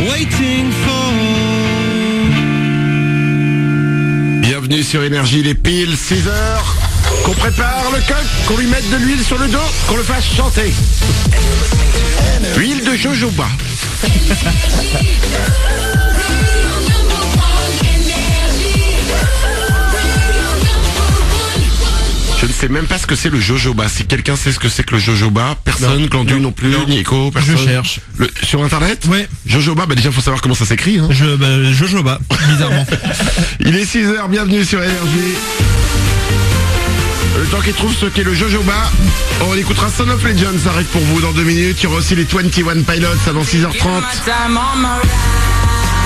waiting for. Bienvenue sur Énergie, les piles, 6 heures. Qu'on prépare le coq, qu'on lui mette de l'huile sur le dos, qu'on le fasse chanter. Huile de jojoba. Je ne sais même pas ce que c'est le jojoba. Si quelqu'un sait ce que c'est que le jojoba, personne, Glandu non plus, Nico, personne. Je cherche. Sur internet? Ouais. Jojoba, déjà faut savoir comment ça s'écrit. Hein. Jojoba, bizarrement. Il est 6h, bienvenue sur Énergie. Le temps qu'il trouve ce qu'est le jojoba, on écoutera Son of Legends, ça arrive pour vous dans 2 minutes. Il y aura aussi les 21 Pilots avant 6h30.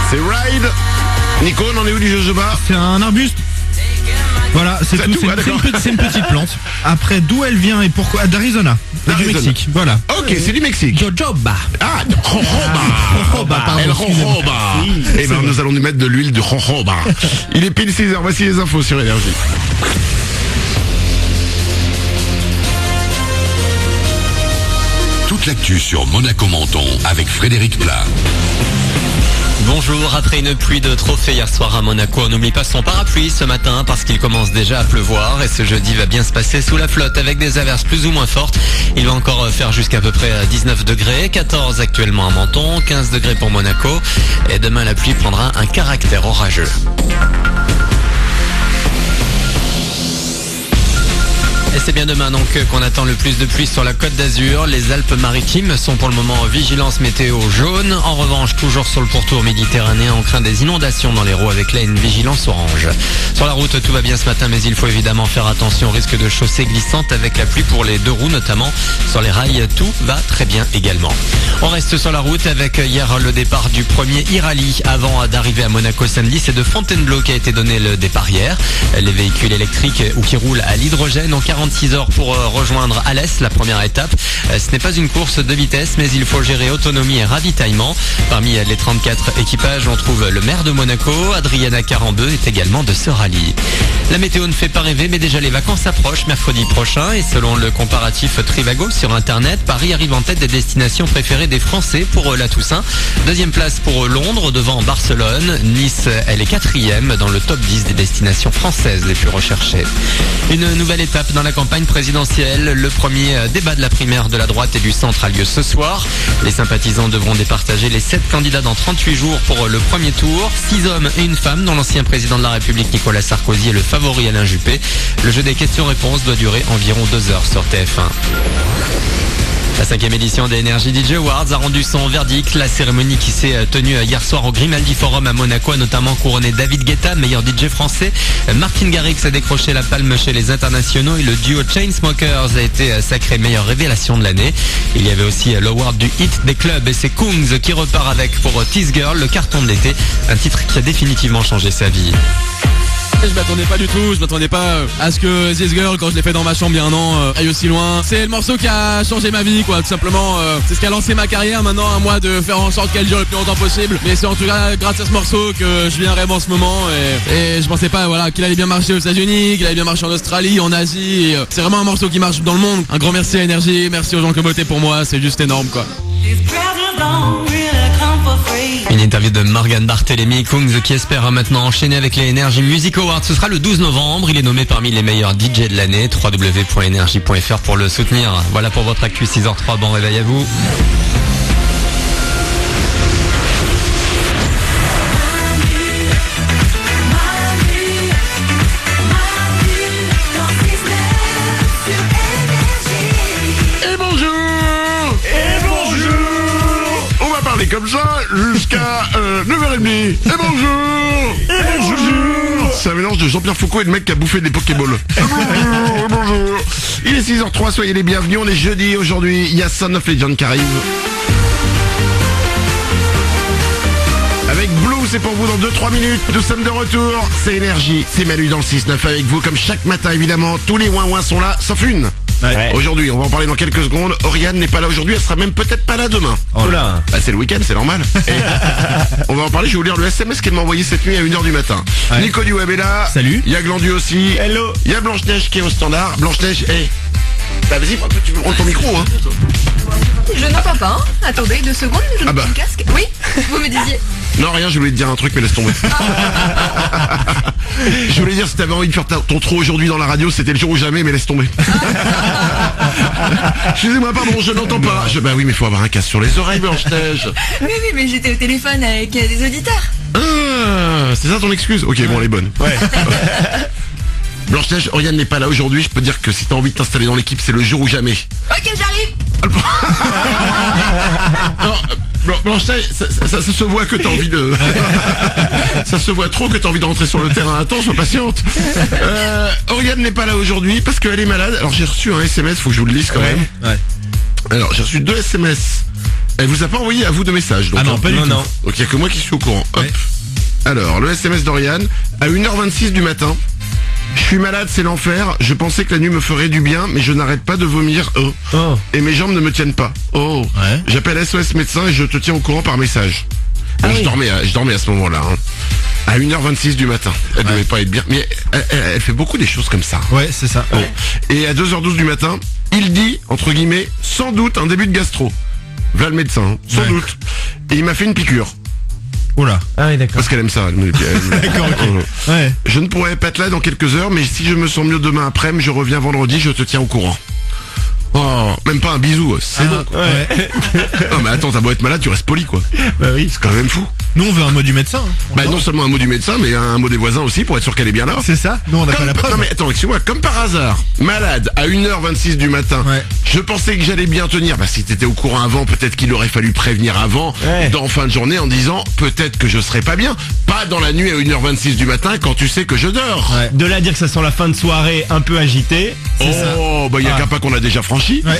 C'est Ride. Nico, on en est où du jojoba? C'est un arbuste. Voilà, c'est tout. C'est une petite plante. Après, d'où elle vient et pourquoi? D'Arizona. Du Mexique, voilà. Ok, c'est du Mexique. Jojoba. Ah, jojoba. El jojoba. Eh ben, nous allons nous mettre de l'huile de jojoba. Il est pile 6h, voici les infos sur Énergie. Toute l'actu sur Monaco-Menton avec Frédéric Plat. Bonjour, après une pluie de trophées hier soir à Monaco, on n'oublie pas son parapluie ce matin parce qu'il commence déjà à pleuvoir et ce jeudi va bien se passer sous la flotte avec des averses plus ou moins fortes. Il va encore faire jusqu'à peu près 19 degrés, 14 actuellement à Menton, 15 degrés pour Monaco et demain la pluie prendra un caractère orageux. Et c'est bien demain donc qu'on attend le plus de pluie sur la Côte d'Azur. Les Alpes-Maritimes sont pour le moment en vigilance météo jaune. En revanche, toujours sur le pourtour méditerranéen, on craint des inondations dans l'Hérault avec là une vigilance orange. Sur la route, tout va bien ce matin, mais il faut évidemment faire attention au risque de chaussée glissante avec la pluie pour les 2 roues notamment. Sur les rails, tout va très bien également. On reste sur la route avec hier le départ du premier e-rallye avant d'arriver à Monaco samedi. C'est de Fontainebleau qui a été donné le départ hier. Les véhicules électriques ou qui roulent à l'hydrogène ont 46 heures pour rejoindre Alès, la première étape. Ce n'est pas une course de vitesse, mais il faut gérer autonomie et ravitaillement. Parmi les 34 équipages, on trouve le maire de Monaco, Adriana Carambeu est également de ce rallye. La météo ne fait pas rêver, mais déjà les vacances approchent mercredi prochain et selon le comparatif Trivago sur Internet, Paris arrive en tête des destinations préférées des Français pour la Toussaint. 2e place pour Londres, devant Barcelone. Nice, elle est 4e dans le top 10 des destinations françaises les plus recherchées. Une nouvelle étape dans la campagne présidentielle. Le premier débat de la primaire de la droite et du centre a lieu ce soir. Les sympathisants devront départager les 7 candidats dans 38 jours pour le premier tour. 6 hommes et une femme, dont l'ancien président de la République Nicolas Sarkozy et le favori Alain Juppé. Le jeu des questions-réponses doit durer environ 2 heures sur TF1. La 5e édition des Energy DJ Awards a rendu son verdict. La cérémonie qui s'est tenue hier soir au Grimaldi Forum à Monaco a notamment couronné David Guetta, meilleur DJ français. Martin Garrix a décroché la palme chez les internationaux et le duo Chainsmokers a été sacré meilleure révélation de l'année. Il y avait aussi l'award du hit des clubs et c'est Kungs qui repart avec pour Tease Girl, le carton de l'été, un titre qui a définitivement changé sa vie. Je m'attendais pas du tout, je m'attendais pas à ce que This Girl, quand je l'ai fait dans ma chambre il y a un an, aille aussi loin. C'est le morceau qui a changé ma vie quoi, tout simplement. C'est ce qui a lancé ma carrière, maintenant à moi de faire en sorte qu'elle dure le plus longtemps possible. Mais c'est en tout cas grâce à ce morceau que je viens vraiment en ce moment et je pensais pas voilà qu'il allait bien marcher aux États-Unis, qu'il allait bien marcher en Australie, en Asie. C'est vraiment un morceau qui marche dans le monde. Un grand merci à Énergie, merci aux gens qui ont voté pour moi, c'est juste énorme quoi. Une interview de Morgan Barthélémy, Kungs qui espère maintenant enchaîner avec les Energy Music Awards. Ce sera le 12 novembre. Il est nommé parmi les meilleurs DJ de l'année. www.energy.fr pour le soutenir. Voilà pour votre actu 6h03. Bon réveil à vous. Comme ça, jusqu'à 9h30. Et bonjour. Et bonjour. C'est un mélange de Jean-Pierre Foucault et le mec qui a bouffé des Pokéballs. Bonjour, bonjour. Il est 6h03, soyez les bienvenus. On est jeudi aujourd'hui. Il y a Son of Legends qui arrive. Avec Blue, c'est pour vous dans 2-3 minutes. Nous sommes de retour. C'est Énergie. C'est Manu dans le 6-9 avec vous. Comme chaque matin, évidemment. Tous les ouin-ouin sont là, sauf une. Ouais. Aujourd'hui, on va en parler dans quelques secondes. Oriane n'est pas là aujourd'hui, elle sera même peut-être pas là demain. Oh là. Bah, c'est le week-end, c'est normal. Et on va en parler, je vais vous lire le SMS qu'elle m'a envoyé cette nuit à 1h du matin. Ouais. Nico du Web est là. Salut. Il y a Glandu aussi. Hello. Il y a Blanche-Neige qui est au standard. Blanche-Neige, bah vas-y, tu veux prendre ton micro hein. Je n'entends pas, hein. Attendez 2 secondes, je mets mon casque. Oui, vous me disiez. Non, rien, je voulais te dire un truc, mais laisse tomber. Je voulais dire, si t'avais envie de faire ton trou aujourd'hui dans la radio, c'était le jour ou jamais, mais laisse tomber. Excusez-moi, pardon, je n'entends pas. Bah oui, mais faut avoir un casque sur les oreilles, Blanche-Neige. Oui, mais j'étais au téléphone avec des auditeurs. Ah, c'est ça ton excuse? Ok, bon, elle est bonne. Ouais. Blanche-Neige, Oriane n'est pas là aujourd'hui, je peux dire que si t'as envie de t'installer dans l'équipe, c'est le jour ou jamais. Ok, j'arrive. Blanche-Neige, ça se voit que t'as envie de... Ça se voit trop que t'as envie de rentrer sur le terrain. Attends, sois patiente. Oriane n'est pas là aujourd'hui parce qu'elle est malade. Alors j'ai reçu un SMS, faut que je vous le lise quand même. Ouais. Alors j'ai reçu 2 SMS. Elle vous a pas envoyé à vous de messages. Donc, non, pas du tout. Donc il n'y a que moi qui suis au courant. Hop. Ouais. Alors, le SMS d'Oriane, à 1h26 du matin. Je suis malade, c'est l'enfer. Je pensais que la nuit me ferait du bien, mais je n'arrête pas de vomir. Et mes jambes ne me tiennent pas. Ouais. J'appelle SOS médecin et je te tiens au courant par message. Je dormais à ce moment-là. Hein. À 1h26 du matin. Elle devait pas être bien. Mais elle fait beaucoup des choses comme ça. Ouais, c'est ça. Bon. Et à 2h12 du matin, il dit, entre guillemets, sans doute un début de gastro. Voilà le médecin, hein, sans doute. Et il m'a fait une piqûre. Oula. Ah oui, d'accord. Parce qu'elle aime ça. D'accord, ok. Ouais. Je ne pourrais pas être là dans quelques heures, mais si je me sens mieux demain après-midi, je reviens vendredi, je te tiens au courant. Oh, même pas un bisou, c'est bon. Ouais. Non mais attends, t'as beau être malade, tu restes poli quoi. Bah oui. C'est quand même fou. Nous on veut un mot du médecin. Bah non seulement un mot du médecin, mais un mot des voisins aussi pour être sûr qu'elle est bien là. C'est ça. Nous on a pas la preuve. Non mais attends, excuse-moi, comme par hasard, malade à 1h26 du matin. Ouais. Je pensais que j'allais bien tenir. Bah si t'étais au courant avant, peut-être qu'il aurait fallu prévenir avant, dans fin de journée en disant peut-être que je serais pas bien. Pas dans la nuit à 1h26 du matin quand tu sais que je dors. Ouais. De là à dire que ça sent la fin de soirée un peu agitée. Bah y a qu'un pas qu'on a déjà franchi. Ouais.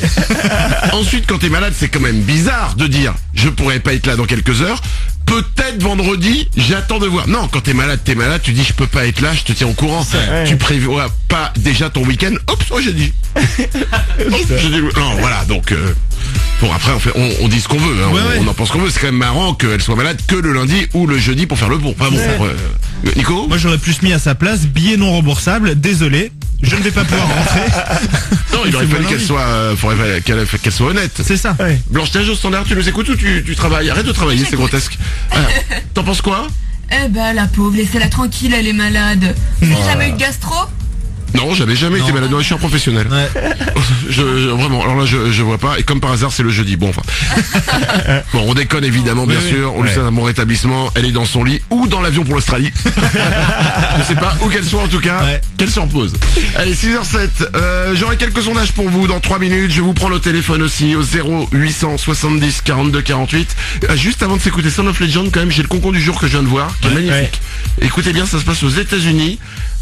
Ensuite, quand t'es malade, c'est quand même bizarre de dire je pourrais pas être là dans quelques heures. Peut-être vendredi, j'attends de voir. Non, quand t'es malade, tu dis je peux pas être là, je te tiens au courant. Tu prévois pas déjà ton week-end. Oups, j'ai dit. Non, voilà, donc bon après on dit ce qu'on veut, hein. On en pense qu'on veut. C'est quand même marrant qu'elle soit malade que le lundi ou le jeudi pour faire le pont. Enfin bon, Nico. Moi j'aurais plus mis à sa place billet non remboursable. Désolé. Je ne vais pas pouvoir rentrer. Non, il aurait fallu qu'elle soit honnête. C'est ça. Ouais. Blanche-Neige au standard, tu nous écoutes ou tu travailles? Arrête de travailler, c'est grotesque. T'en penses quoi? Eh ben la pauvre, laissez-la tranquille, elle est malade. Vous n'avez jamais eu de gastro? Non, j'avais jamais été malade. Non, je suis un professionnel. Ouais. Vraiment, alors là, je vois pas. Et comme par hasard, c'est le jeudi. Bon, enfin. Bon, on déconne évidemment, bien sûr. On lui souhaite un bon rétablissement. Elle est dans son lit ou dans l'avion pour l'Australie. Je sais pas où qu'elle soit, en tout cas. Qu'elle se repose. Allez, 6h07. J'aurai quelques sondages pour vous dans 3 minutes. Je vous prends le téléphone aussi au 0870 42 48. Juste avant de s'écouter Son of Legend, quand même, j'ai le concours du jour que je viens de voir, qui est magnifique. Écoutez bien, ça se passe aux États-Unis.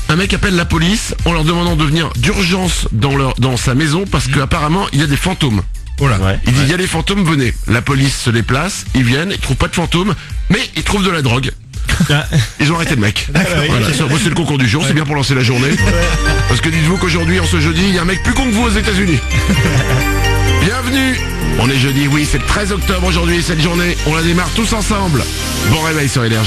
Un mec appelle la police en leur demandant de venir d'urgence dans sa maison parce qu'apparemment il y a des fantômes. Il dit il y a des fantômes, venez. La police se déplace, ils viennent, ils trouvent pas de fantômes, mais ils trouvent de la drogue. Ils ont arrêté le mec. Voilà, c'est le concours du jour, c'est bien pour lancer la journée. Parce que dites-vous qu'aujourd'hui, en ce jeudi, il y a un mec plus con que vous aux États-Unis. Bienvenue. On est jeudi, oui, c'est le 13 octobre aujourd'hui, cette journée. On la démarre tous ensemble. Bon réveil sur LRG.